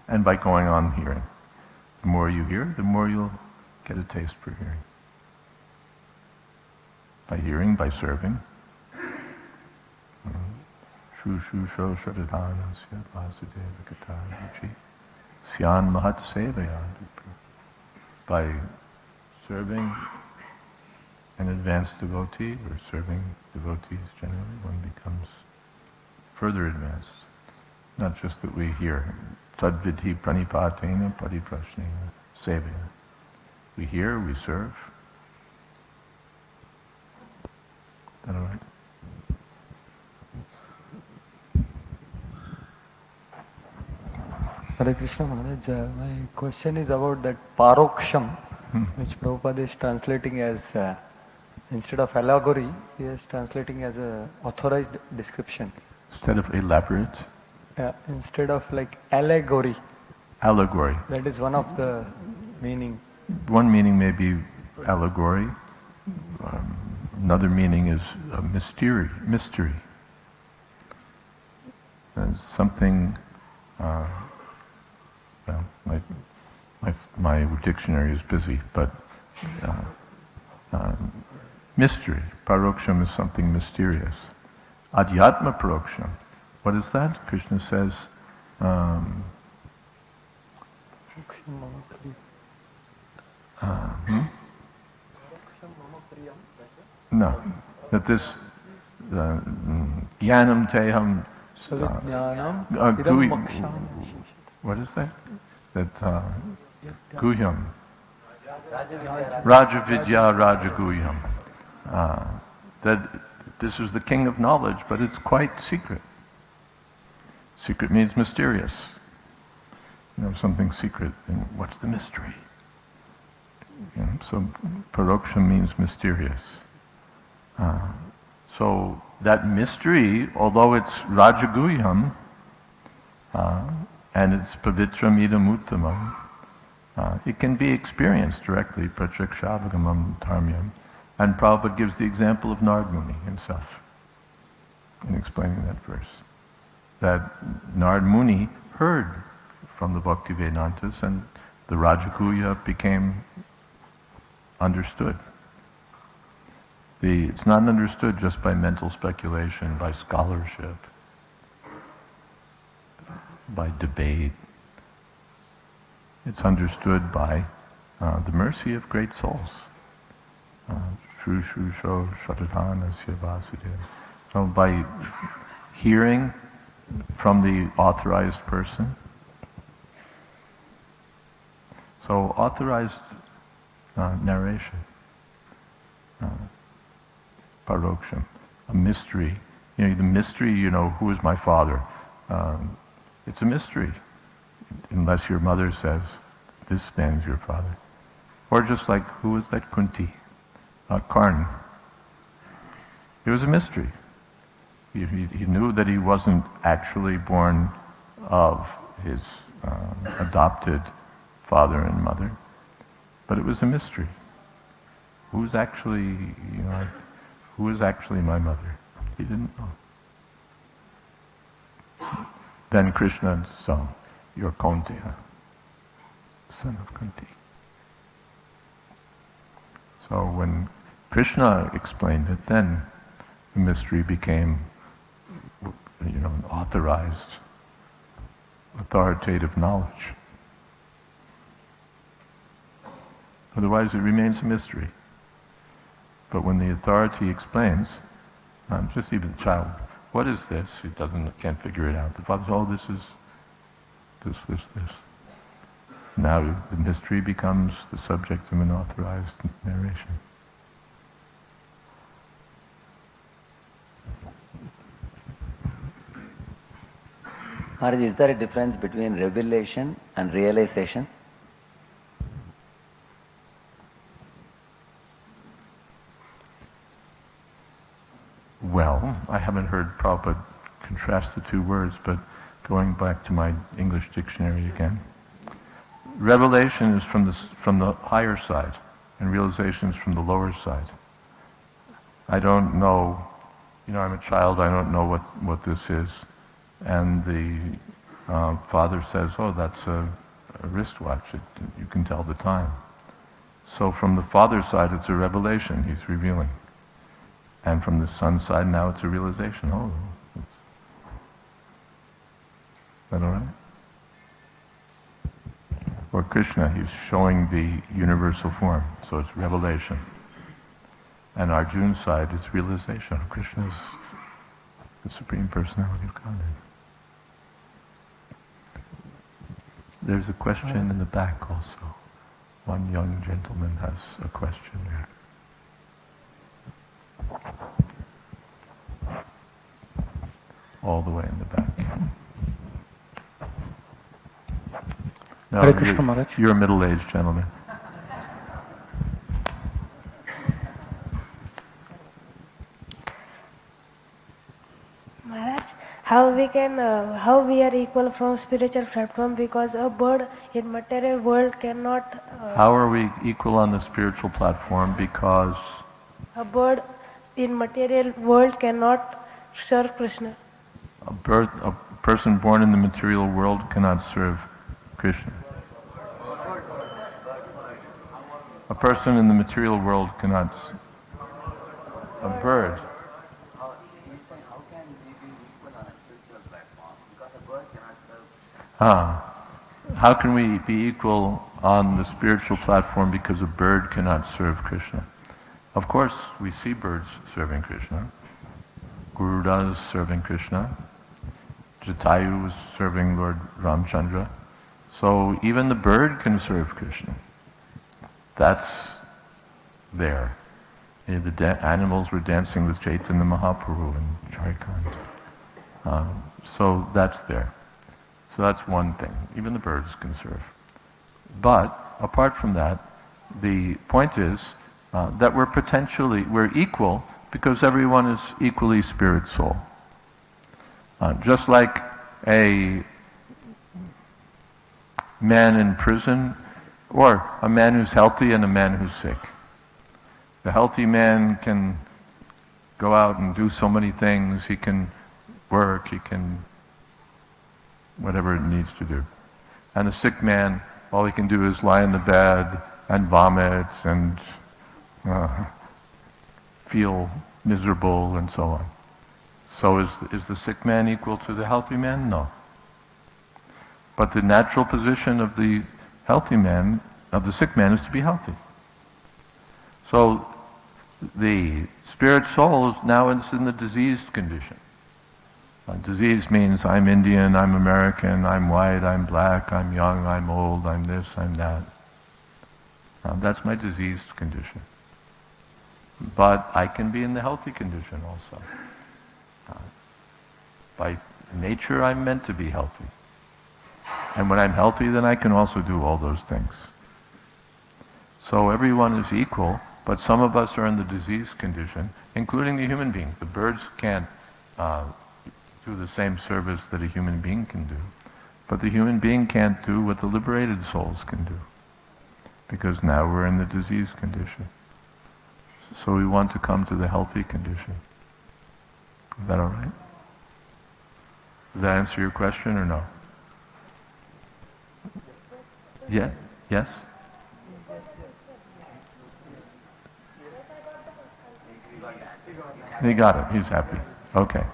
And by going on hearing. The more you hear, the more you'll get a taste for hearing. By hearing, by serving. Shu shu sho shradhanasya vasudeva kata ruchi syan mahat sevaya. By serving an advanced devotee or serving devotees generally, one becomes further advanced. Not just that we hear, tadvidhi pranipatena pariprashnena sevaya. We hear, we serve. Is that all right? Hare Krishna Maharaj, my question is about that paroksham, which Prabhupada is translating as, instead of allegory, he is translating as a authorized description. Instead of elaborate, Instead of like allegory. allegory. That is one of the meaning. One meaning may be allegory. Another meaning is a mystery. And something. Well, my dictionary is busy, but mystery. Paroksham is something mysterious. Adhyatma paroksham. What is that? Krishna says. No, that this jnanam teham. What is that? That guhyam. Raja Vidya Raja Guhyam. That this is the king of knowledge, but it's quite secret. Secret means mysterious. You know, something secret, then what's the mystery? You know, so paroksham means mysterious. So that mystery, although it's Rajaguhyam, and it's pavitram idam uttamam, it can be experienced directly, prachakshabagamam dharmyam. And Prabhupada gives the example of Narad Muni himself in explaining that verse. That Narad Muni heard from the Bhaktivedantas and the Rajaguhya became understood. It's not understood just by mental speculation, by scholarship, by debate. It's understood by the mercy of great souls. Shru Shru Sho Shatatanasya Vasudeva. So by hearing from the authorized person. So authorized narration. Paroksham, a mystery. You know, the mystery, who is my father? It's a mystery. Unless your mother says, this man is your father. Or just like, who was that Kunti? Karn. It was a mystery. He knew that he wasn't actually born of his adopted father and mother. But it was a mystery. Who is actually my mother? He didn't know. Then Krishna saw, you're Kaunteya, son of Kunti. So when Krishna explained it, then the mystery became, an authorized, authoritative knowledge. Otherwise it remains a mystery. But when the authority explains, just even the child, what is this? He can't figure it out. The father says, oh, this is this. Now the mystery becomes the subject of an authorized narration. Maharaj, is there a difference between revelation and realization? Well, I haven't heard Prabhupada contrast the two words, but going back to my English dictionary again. Revelation is from the higher side, and realization is from the lower side. I don't know, I'm a child, I don't know what this is. And the father says, oh, that's a wristwatch, you can tell the time. So from the father's side, it's a revelation, he's revealing. And from the son's side, now it's a realization. Oh, is that all right? or Krishna, he's showing the universal form, so it's revelation. And Arjun's side, it's realization. Krishna is the Supreme Personality of Godhead. There's a question in the back also. One young gentleman has a question there. All the way in the back. No, Hare Krishna, Maharaj. you're a middle-aged gentleman. Maharaj, how we are equal from spiritual platform, because a bird in material world cannot. How are we equal on the spiritual platform? Because A bird in material world cannot serve Krishna. a person born in the material world cannot serve Krishna. A person in the material world cannot. A bird. How can we be equal on the spiritual platform because a bird cannot serve Krishna? Of course, we see birds serving Krishna. Garuda is serving Krishna. Jatayu is serving Lord Ramchandra. So even the bird can serve Krishna. That's there. The animals were dancing with Chaitanya Mahaprabhu in Jharkhand. So that's there. So that's one thing. Even the birds can serve. But apart from that, the point is that we're equal because everyone is equally spirit soul. Just like a man in prison, or a man who's healthy and a man who's sick. The healthy man can go out and do so many things. He can work, he can whatever it needs to do. And the sick man, all he can do is lie in the bed and vomit and feel miserable and so on. So is the sick man equal to the healthy man? No. But the natural position of the healthy man, of the sick man, is to be healthy. So the spirit soul is now in the diseased condition. Disease means I'm Indian, I'm American, I'm white, I'm black, I'm young, I'm old, I'm this, I'm that. That's my diseased condition. But I can be in the healthy condition also. By nature, I'm meant to be healthy. And when I'm healthy, then I can also do all those things. So everyone is equal, but some of us are in the diseased condition, including the human beings. The birds can't do the same service that a human being can do. But the human being can't do what the liberated souls can do. Because now we're in the diseased condition. So we want to come to the healthy condition. Is that all right? Did that answer your question or no? Yeah? Yes? He got it. He's happy. Okay.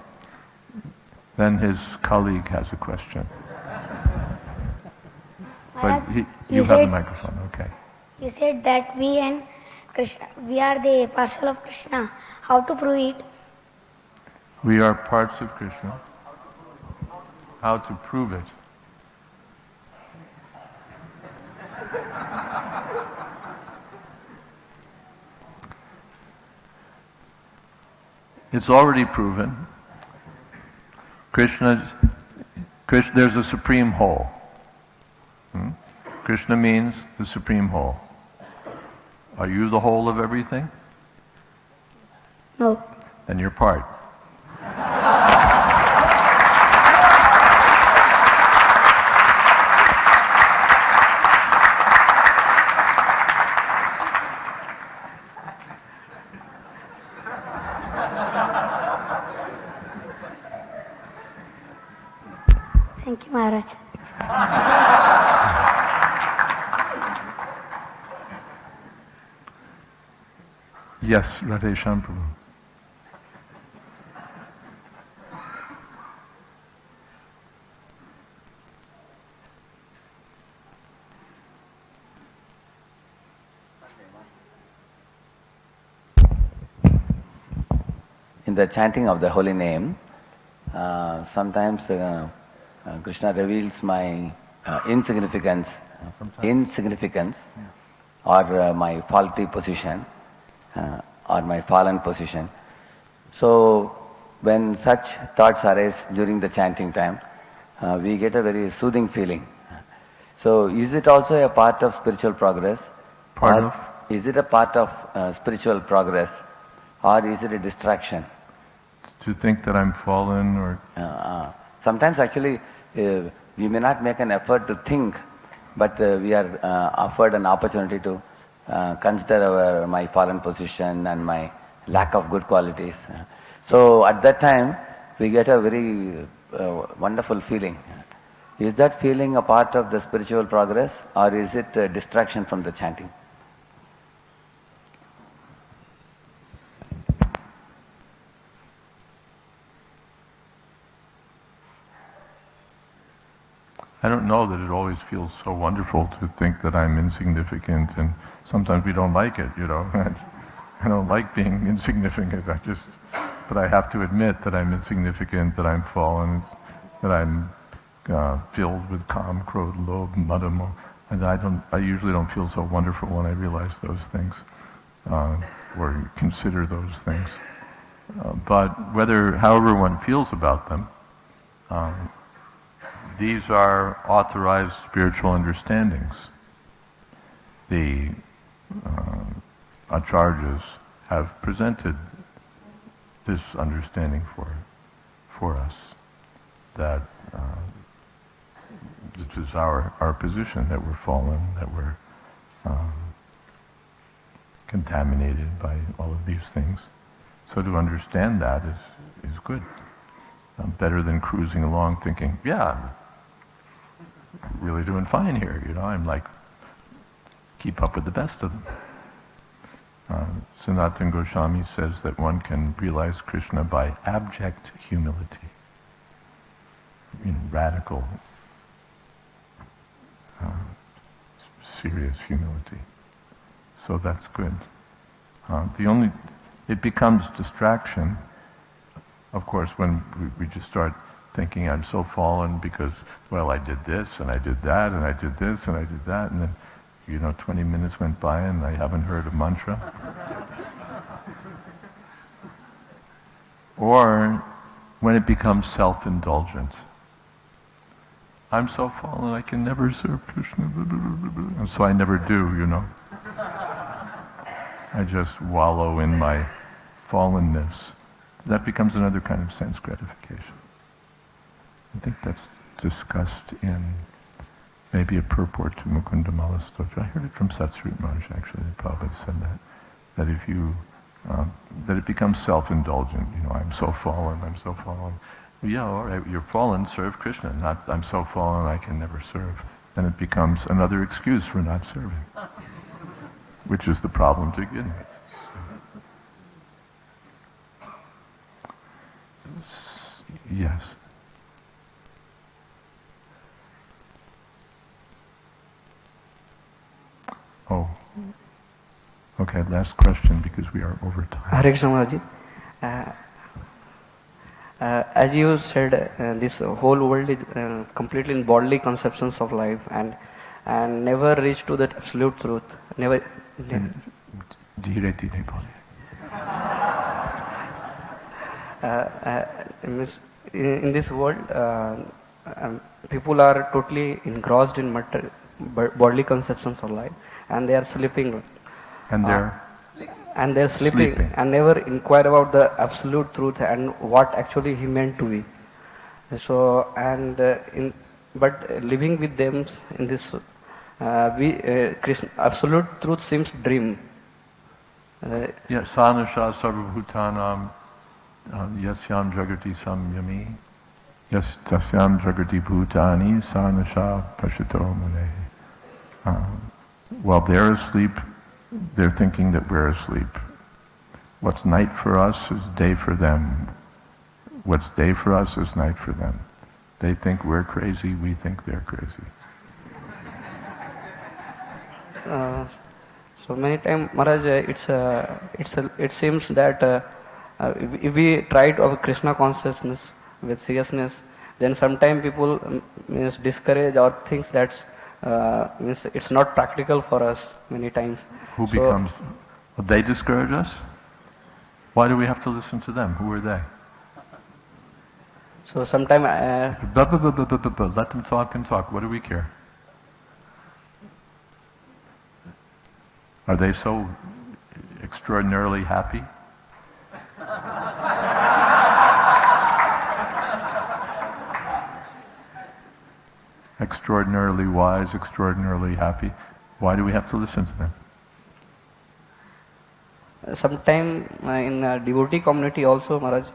Then his colleague has a question. But you have the microphone. Okay. You said that we and Krishna, we are the parcel of Krishna. How to prove it? We are parts of Krishna. How to prove it? It's already proven. There's a supreme whole. Krishna means the supreme whole. Are you the whole of everything? No. Then you're part. Thank you, Maharaj. Yes, Radhe Shyam Prabhu. in the chanting of the holy name, sometimes Krishna reveals my insignificance, or my faulty position, or my fallen position. So when such thoughts arise during the chanting time, we get a very soothing feeling. So is it also a part of spiritual progress? Part of? Is it a part of spiritual progress, or is it a distraction? To think that I'm fallen, or sometimes actually we may not make an effort to think, but we are offered an opportunity to consider my fallen position and my lack of good qualities. So at that time we get a very wonderful feeling. Is that feeling a part of the spiritual progress, or is it a distraction from the chanting? I don't know that it always feels so wonderful to think that I'm insignificant, and sometimes we don't like it, you know. I don't like being insignificant. But I have to admit that I'm insignificant, that I'm fallen, that I'm filled with kam, krodh, lobh, mada, moh. And I usually don't feel so wonderful when I realize those things, or consider those things. But however one feels about them, these are authorized spiritual understandings. The acharyas have presented this understanding for us, that this is our position, that we're fallen, that we're contaminated by all of these things. So to understand that is good. Better than cruising along thinking, yeah, I'm really doing fine here, you know, I'm like, keep up with the best of them. Sanatana Goswami says that one can realize Krishna by abject humility, radical, serious humility. So that's good. It becomes distraction, of course, when we just start thinking I'm so fallen because, well, I did this and I did that and I did this and I did that, and then 20 minutes went by and I haven't heard a mantra. Or when it becomes self-indulgent. I'm so fallen, I can never serve Krishna, and so I never do, I just wallow in my fallenness. That becomes another kind of sense gratification. I think that's discussed in maybe a purport to Mukundamala Stotra. I heard it from Satsruta Maharaj, actually. Prabhupada said that if you, that it becomes self-indulgent. I'm so fallen, I'm so fallen. Well, yeah, all right, you're fallen, serve Krishna. Not, I'm so fallen, I can never serve. Then it becomes another excuse for not serving, which is the problem to begin with. Yes. Oh, okay, last question because we are over time. Hare Krishna Maharaji. As you said, this whole world is completely in bodily conceptions of life and never reach to that absolute truth. Never. In this world, people are totally engrossed in bodily conceptions of life, and they are sleeping. And they're sleeping and never inquire about the absolute truth and what actually he meant to be. So but living with them in this, Krishna, absolute truth seems dream. Yes, sanasha sarvabhutanam yasyam jagati samyami yas tasyam jagati bhutani sanasha pashito mune. While they're asleep, they're thinking that we're asleep. What's night for us is day for them. What's day for us is night for them. They think we're crazy, we think they're crazy. So many times, Maharaj, it seems that if we try to have Krishna consciousness with seriousness, then sometimes people means discourage or thinks that means it's not practical for us many times. Who becomes? Well, they discourage us? Why do we have to listen to them? Who are they? So sometimes let them talk and talk. What do we care? Are they so extraordinarily happy? Extraordinarily wise, extraordinarily happy. Why do we have to listen to them? Sometimes in devotee community also, Maharaj,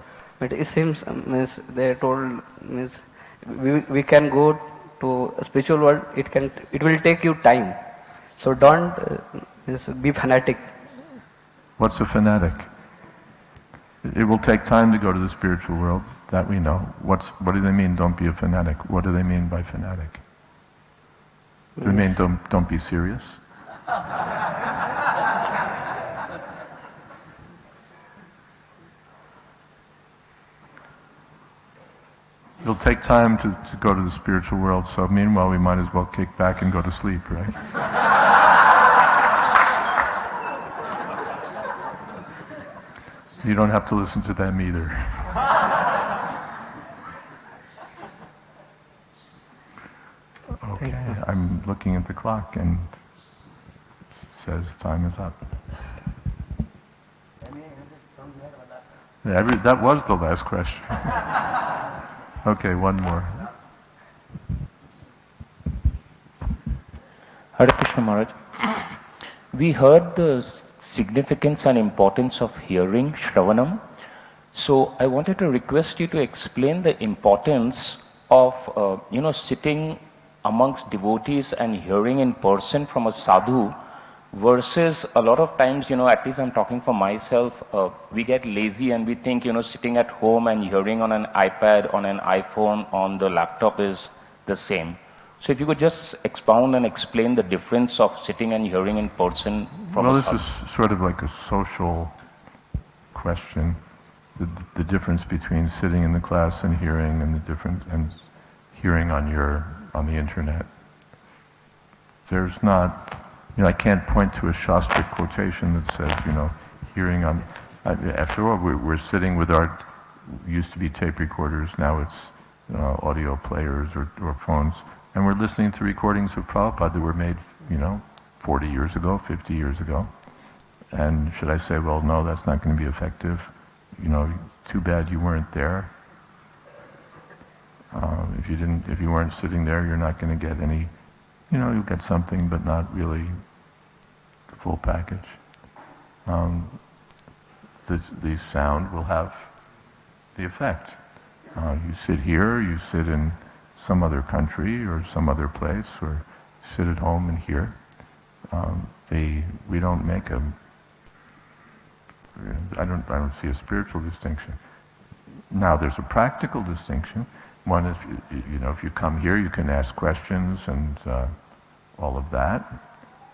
it seems means they told means we can go to a spiritual world. It will take you time. So don't be fanatic. What's a fanatic? It will take time to go to the spiritual world. That we know. What do they mean? Don't be a fanatic. What do they mean by fanatic? Do they mean don't be serious? It'll take time to go to the spiritual world, so meanwhile we might as well kick back and go to sleep, right? You don't have to listen to them either. Okay, I'm looking at the clock and it says time is up. Yeah, that was the last question. Okay, one more. Hare Krishna Maharaj. We heard the significance and importance of hearing, Shravanam. So I wanted to request you to explain the importance of, sitting amongst devotees and hearing in person from a sadhu versus a lot of times, at least I'm talking for myself, we get lazy and we think, sitting at home and hearing on an iPad, on an iPhone, on the laptop is the same. So if you could just expound and explain the difference of sitting and hearing in person from Well, a this sadhu. is sort of like a social question. The difference between sitting in the class and hearing and hearing on the internet. There's not, I can't point to a Shastra quotation that says, hearing on, after all, we're sitting with our, used to be tape recorders, now it's audio players or phones, and we're listening to recordings of Prabhupada that were made, 40 years ago, 50 years ago. And should I say, well, no, that's not going to be effective? Too bad you weren't there. If you weren't sitting there, you're not going to get any, you'll get something, but not really the full package. The sound will have the effect. You sit here, you sit in some other country or some other place, or sit at home and hear. We don't make I don't see a spiritual distinction. Now there's a practical distinction. One is, if you come here, you can ask questions and all of that,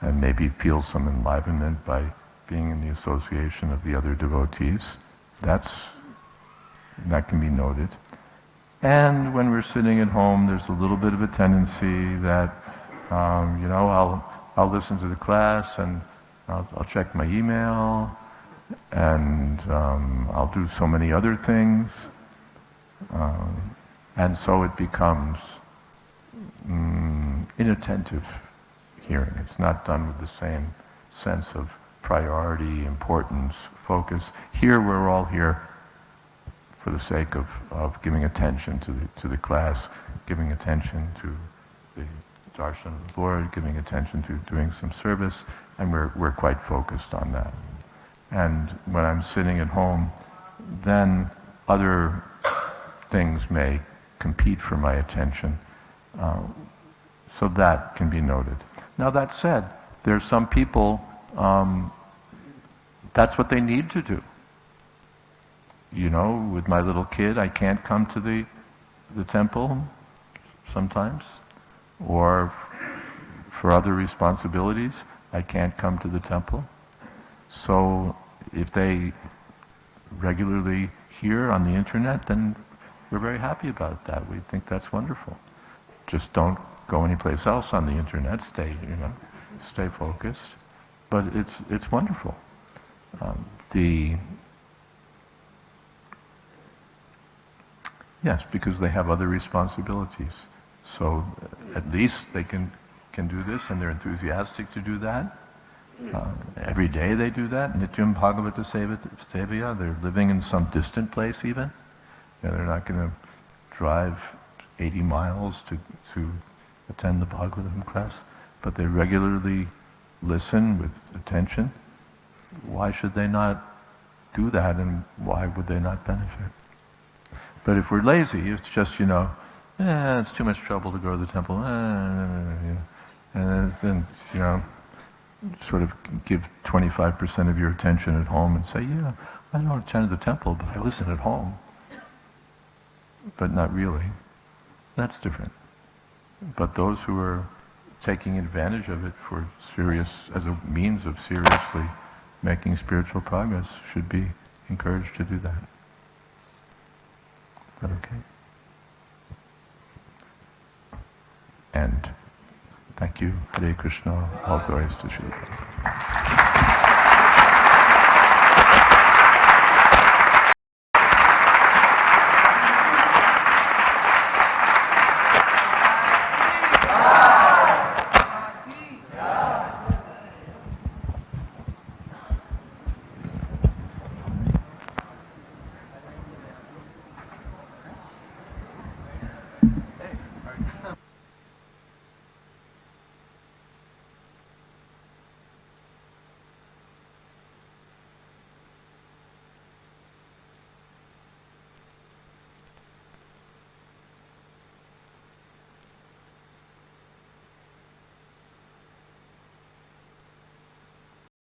and maybe feel some enlivenment by being in the association of the other devotees. That can be noted. And when we're sitting at home, there's a little bit of a tendency that, I'll listen to the class and I'll check my email and I'll do so many other things. And so it becomes inattentive hearing. It's not done with the same sense of priority, importance, focus. Here we're all here for the sake of giving attention to the class, giving attention to the darshan of the Lord, giving attention to doing some service, and we're quite focused on that. And when I'm sitting at home, then other things may compete for my attention. So that can be noted. Now that said, there's some people, that's what they need to do. With my little kid, I can't come to the temple sometimes, or for other responsibilities, I can't come to the temple. So if they regularly here on the internet, then we're very happy about that. We think that's wonderful. Just don't go anyplace else on the internet. Stay focused. But it's wonderful. Yes, because they have other responsibilities. So at least they can do this, and they're enthusiastic to do that. Every day they do that. Nityam Bhagavata Sevaya. They're living in some distant place even. They're not going to drive 80 miles to attend the Bhagavatam class, but they regularly listen with attention. Why should they not do that, and why would they not benefit? But if we're lazy, it's just, it's too much trouble to go to the temple, and then, sort of give 25% of your attention at home and say, yeah, I don't attend the temple, but I listen at home. But not really. That's different. But those who are taking advantage of it as a means of seriously making spiritual progress should be encouraged to do that. Is that okay? And thank you. Hare Krishna. All glories to Srila Prabhupada.